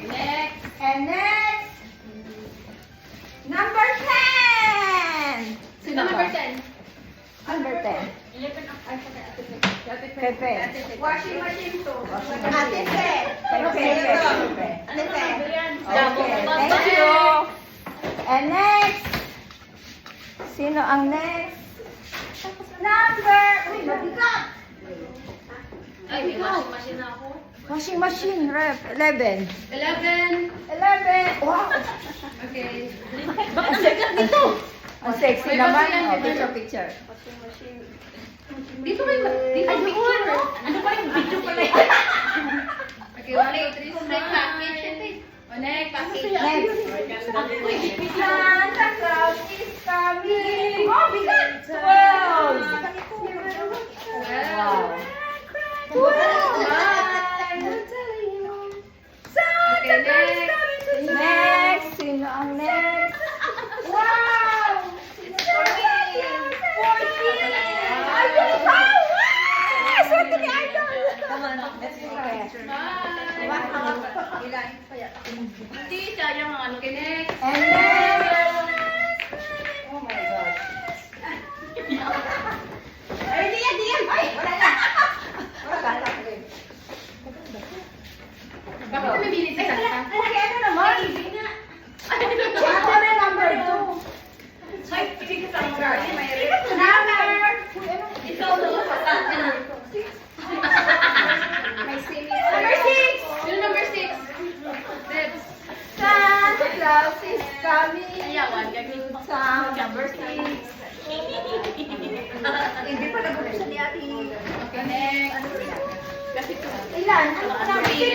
Next. And next, number 10! Sino number 10? Number 10. Pepe. Washing machine to. Ate Pe. Pepe. Ano ba yan? Okay, thank you. And next, sino ang next? Number, uy, mabigat. Ay, may washing machine na ako. Washing machine, rep, 11. 11. 11. Wow. Okay. Bakit ang bigat nito? Ang sexy May naman. bago yan, Oh, di ba? picture, picture. Dito kayo, dito ang picture. Ano ba yung video pala yun? Okay, 1, 2, 3, next package. O, next package. Next. Uy, bibig Santa Claus is coming. Oh, bigat. 12. Wow. 12. Santa Claus is coming to town. Next. Sino ang next? Wow. It's coming. 14. Idol. Wow. Swerte ni Idol. Come on, let's go. Hindi, sayang ang ano. Okay, next. And then, oh my God. Ay, di yan. Ay, wala na. Wala na. Bakit may bilis sa kanta? Ay, ano naman? Ako na number 2. Ay, hindi ka sa mga. Number. Ikaw na pasal. May singing. Number 6. Yung number 6. Debs. Santa Claus is coming. Ayawan, gagawin mo. Sa Number 6. Hindi pa nag-umpisa ni Ate. Okay, next. Kasi Ilan? Ano number 6